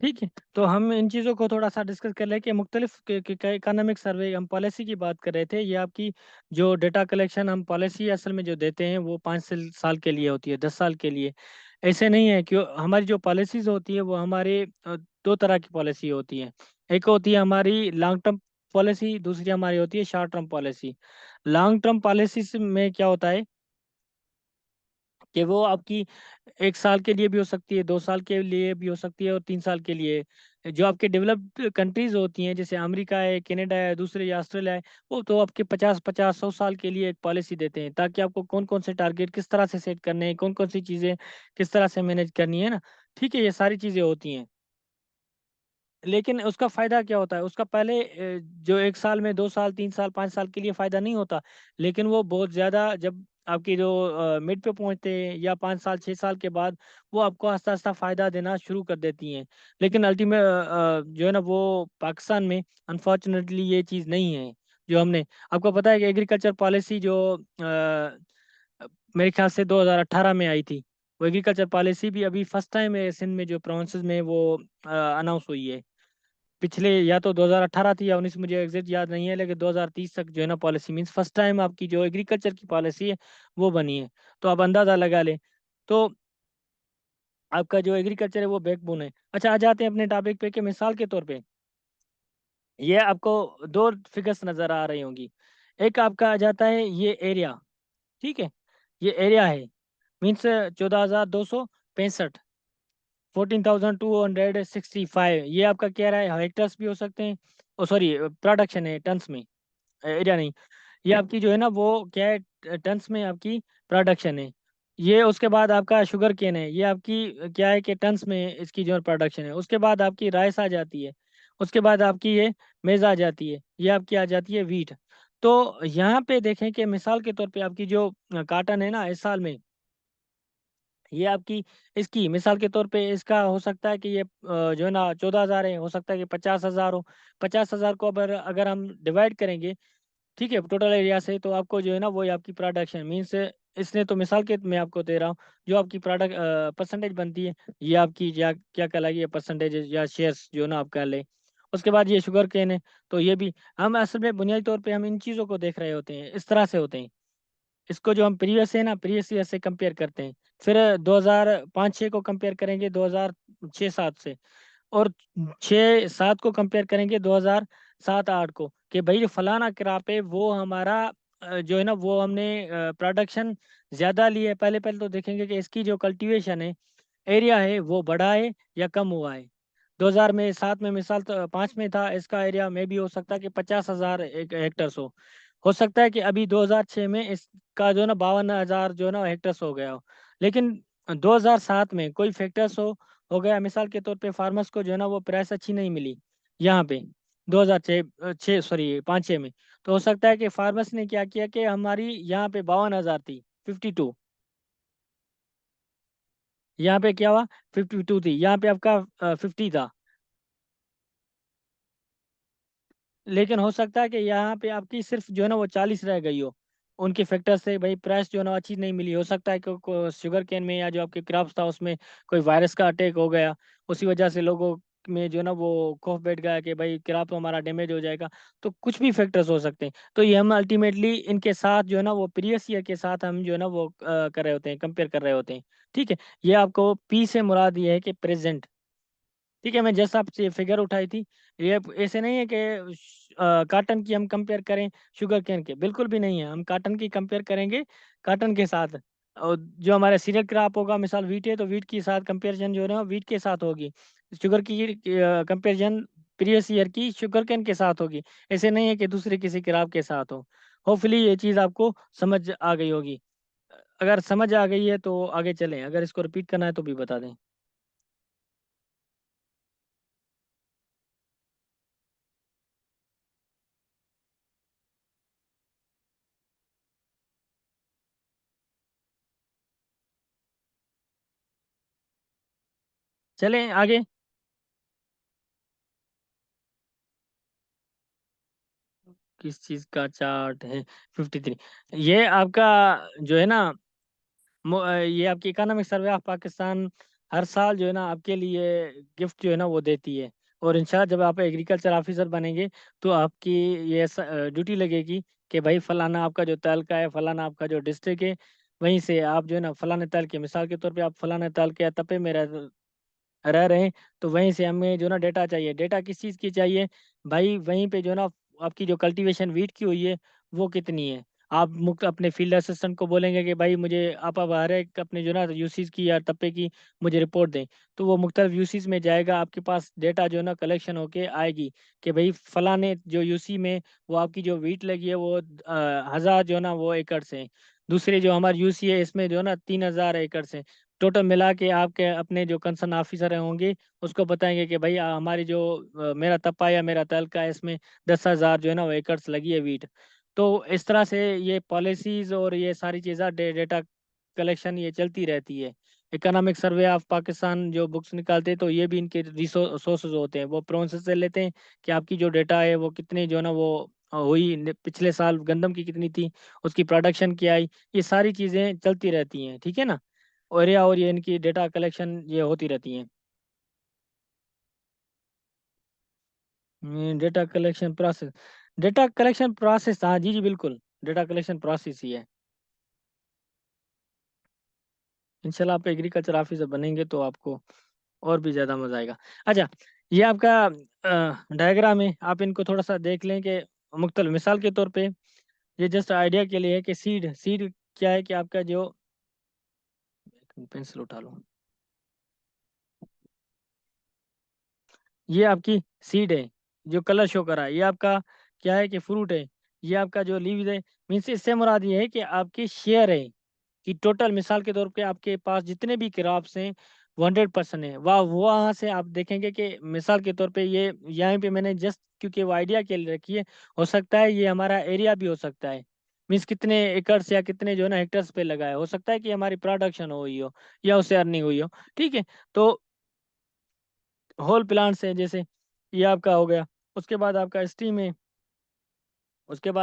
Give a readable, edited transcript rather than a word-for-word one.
ठीक है, तो हम इन चीज़ों को थोड़ा सा डिस्कस कर लें कि मुख्तलिफ इकोनॉमिक सर्वे, हम पॉलिसी की बात कर रहे थे। ये आपकी जो डेटा कलेक्शन हम पॉलिसी असल में जो देते हैं वो 5 साल के लिए होती है, 10 साल के लिए। ऐसे नहीं है कि हमारी जो पॉलिसीज होती है वो हमारे दो तरह की पॉलिसी होती है। एक होती है हमारी लॉन्ग टर्म पॉलिसी, दूसरी हमारी होती है short term policy. Long term policy में क्या होता है कि वो आपकी 1 साल के लिए भी हो सकती है, 2 साल के लिए भी हो सकती है, और 3 साल के लिए। जो आपके डेवलप्ड कंट्रीज होती हैं, जैसे अमेरिका है, कनाडा है, दूसरे या ऑस्ट्रेलिया है, वो तो आपके 50-50 100 साल के लिए एक पॉलिसी देते हैं, ताकि आपको कौन कौन से टारगेट किस तरह से सेट करने हैं, कौन कौन सी चीज़ें किस तरह से मैनेज करनी है ना। ठीक है, ये सारी चीज़ें होती हैं। लेकिन उसका फायदा क्या होता है? उसका पहले जो 1 साल में, 2 साल, 3 साल, 5 साल के लिए फायदा नहीं होता। लेकिन वो बहुत ज्यादा जब आपकी जो मिड पे पहुंचते हैं, या 5 साल 6 साल के बाद, वो आपको आस्ता आस्ता फायदा देना शुरू कर देती हैं। लेकिन अल्टीमेट जो है ना, वो पाकिस्तान में अनफॉर्चुनेटली ये चीज़ नहीं है। जो हमने, आपको पता है कि एग्रीकल्चर पॉलिसी जो मेरे ख्याल से 2018 में आई थी, वो एग्रीकल्चर पॉलिसी भी अभी फर्स्ट टाइम है सिंध में, जो प्रोविंसेस में वो अनाउंस हुई है। पिछले या तो 2018 थी या 19, मुझे एग्जैक्ट याद नहीं है, लेकिन 2030 तक जो है ना पॉलिसी मींस फर्स्ट टाइम आपकी जो एग्रीकल्चर की पॉलिसी है वो बनी है। तो आप अंदाजा लगा लें। तो आपका जो एग्रीकल्चर है वो बैकबोन है। अच्छा, आ जाते हैं अपने टॉपिक पे कि मिसाल के तौर पे ये आपको दो फिगर्स नजर आ रही होंगी। एक आपका आ जाता है ये एरिया। ठीक है, ये एरिया है, मीन्स 14,265, 14,265। ये आपका क्या रहा है, हेक्टर्स भी हो सकते हैं। ओ सॉरी, प्रोडक्शन है टन्स में, एरिया नहीं। ये आपकी जो है ना वो क्या है, टन्स में आपकी प्रोडक्शन है। ये उसके बाद आपका शुगर केन है, ये आपकी क्या है कि टन्स में इसकी जो प्रोडक्शन है। उसके बाद आपकी राइस आ जाती है। उसके बाद आपकी ये मेज़ आ जाती है, ये आपकी आ जाती है वीट। तो यहाँ पे देखें कि मिसाल के तौर पे आपकी जो काटन है ना, इस साल में ये आपकी, इसकी मिसाल के तौर पे इसका हो सकता है कि ये जो है ना 14,000 है, हो सकता है कि 50,000 हो। 50,000 को अगर अगर हम डिवाइड करेंगे, ठीक है, टोटल एरिया से, तो आपको जो है ना वो आपकी प्रोडक्शन मीन्स, इसने तो मिसाल के मैं आपको दे रहा हूँ, जो आपकी प्रोडक्ट परसेंटेज बनती है, ये आपकी या क्या कहलाएगी, ये परसेंटेज या शेयर्स जो ना आप कह लें। उसके बाद ये शुगर केन है, तो ये भी हम असल में बुनियादी तौर पे हम इन चीज़ों को देख रहे होते हैं, इस तरह से होते हैं। इसको जो हम प्रीवियस है ना, प्रीवियस ईयर से कंपेयर करते हैं। फिर 2005-6 को कंपेयर करेंगे 2006-7 से, और 6-7 को कंपेयर करेंगे 2007-8 को, कि भाई जो फलाना क्रॉप है वो हमारा जो है ना वो हमने प्रोडक्शन ज़्यादा ली है। पहले पहले तो देखेंगे कि इसकी जो कल्टीवेशन है, एरिया है, वो बढ़ा है या कम हुआ है। 2000 में 7 में मिसाल तो 5 में था, इसका एरिया में भी हो सकता है कि 50,000 हेक्टर्स हो सकता है कि अभी 2006 में इसका जो है ना 52,000 जो है ना हेक्टर्स हो गया हो। लेकिन 2007 में कोई फैक्टर्स हो गया, मिसाल के तौर पे फार्मर्स को जो है ना वो प्राइस अच्छी नहीं मिली यहाँ पे 2006 सॉरी 5-6 में। तो हो सकता है कि फार्मर्स ने क्या किया कि हमारी यहाँ पे 52,000 थी, 52, यहाँ पे क्या हुआ, 52 थी, यहाँ पे आपका 50 था। लेकिन हो सकता है कि यहाँ पे आपकी सिर्फ जो है ना वो 40 रह गई हो। उनके फैक्टर से भाई प्राइस जो है ना अच्छी नहीं मिली। हो सकता है कि शुगर केन में या जो आपके क्रॉप्स था उसमें कोई वायरस का अटैक हो गया, उसी वजह से लोगों में जो है ना वो खौफ बैठ गया कि भाई क्रॉप तो हमारा डैमेज हो जाएगा। तो कुछ भी फैक्टर्स हो सकते हैं। तो ये हम अल्टीमेटली इनके साथ जो है ना वो प्रीवियस ईयर के साथ हम जो है ना वो कर रहे होते हैं, कंपेयर कर रहे होते हैं। ठीक है, ये आपको पी से मुराद ये है कि प्रेजेंट। ठीक है, मैं जैसा आपसे फिगर उठाई थी, ये ऐसे नहीं है कि काटन की हम कंपेयर करें शुगर केन के, बिल्कुल भी नहीं है। हम काटन की कंपेयर करेंगे काटन के साथ, और जो हमारा सीरियल क्रॉप होगा, मिसाल वीट है तो वीट के साथ कंपेरिजन जो है ना वीट के साथ होगी। शुगर की कंपेरिजन प्रीवियस ईयर की शुगर केन के साथ होगी। ऐसे नहीं है कि दूसरे किसी क्रॉप के साथ हो। होपफुली ये चीज़ आपको समझ आ गई होगी। अगर समझ आ गई है तो आगे चलें, अगर इसको रिपीट करना है तो भी बता दें। चलें आगे। किस चीज का चार्ट है 53? ये आपका जो है ना ये आपकी इकोनॉमिक सर्वे ऑफ पाकिस्तान हर साल जो है ना आपके लिए गिफ्ट जो है ना वो देती है। और इंशाल्लाह जब आप एग्रीकल्चर ऑफिसर बनेंगे तो आपकी ये ड्यूटी लगेगी कि भाई फलाना आपका जो तहलका है, फलाना आपका जो डिस्ट्रिक्ट है, वहीं से आप जो है ना फलाने तहलके, मिसाल के तौर पे आप फलाने तहलके या तपे में रह रहे हैं, तो वहीं से हमें जो ना डेटा चाहिए। डेटा किस चीज़ की चाहिए? भाई वहीं पे जो ना आपकी जो कल्टीवेशन वीट की हुई है वो कितनी है। आप मुख्य अपने फील्ड असिस्टेंट को बोलेंगे कि भाई मुझे आप अब हर एक अपने जो ना यूसीज की या तप्पे की मुझे रिपोर्ट दें, तो वो मुख्तलिफ यूसीज में जाएगा, आपके पास डेटा जो है ना कलेक्शन होके आएगी कि भाई फलाने जो यूसी में वो आपकी जो वीट लगी है वो 1000 जो है ना वो एकड़ से, दूसरे जो हमारे यूसी है इसमें जो है ना 3000 एकड़ से। टोटल मिला के आपके अपने जो कंसर्न ऑफिसर होंगे उसको बताएंगे कि भाई हमारी जो मेरा तप्पा या मेरा तहलका है इसमें 10,000 जो है ना वो एकर्स लगी है वीट। तो इस तरह से ये पॉलिसीज और ये सारी चीज़ें डेटा कलेक्शन ये चलती रहती है। इकोनॉमिक सर्वे ऑफ पाकिस्तान जो बुक्स निकालते हैं तो ये भी इनके रिसोर्सेज होते हैं, वो प्रोसेस से लेते हैं कि आपकी जो डेटा है वो कितने जो है ना वो हुई पिछले साल गंदम की कितनी थी, उसकी प्रोडक्शन क्या आई, ये सारी चीज़ें चलती रहती हैं, ठीक है ना। एरिया और ये इनकी डेटा कलेक्शन ये होती रहती हैं। डेटा कलेक्शन प्रोसेस, हाँ जी जी बिल्कुल, डेटा कलेक्शन प्रोसेस ही है। इंशाल्लाह आप एग्रीकल्चर ऑफिसर बनेंगे तो आपको और भी ज़्यादा मज़ा आएगा। अच्छा, ये आपका डायग्राम है, आप इनको थोड़ा सा देख लें कि मुख्तलिफ मिसाल के तौर पे ये जस्ट आइडिया के लिए है कि सीड सीड क्या है कि आपका जो, पेंसिल उठा लो, ये आपकी सीड है जो कलर शो कर रहा है, ये आपका क्या है कि फ्रूट है, ये आपका जो लीव्स है। मीन्स इससे मुराद ये है कि आपकी शेयर है कि टोटल मिसाल के तौर पे आपके पास जितने भी क्रॉप्स हैं वो 100% है। वाह, वहाँ से आप देखेंगे कि मिसाल के तौर पे ये यहाँ पे मैंने जस्ट क्योंकि वो आइडिया के लिए रखी है, हो सकता है ये हमारा एरिया भी हो सकता है। मीन्स कितने एकर्स या कितने जो है ना हेक्टर्स पे लगा है, हो सकता है कि हमारी प्रोडक्शन हुई हो या उससे अर्निंग हुई हो, ठीक है। तो होल प्लांट्स है जैसे, ये आपका हो गया। उसके बाद आपका स्टीम है, उसके बाद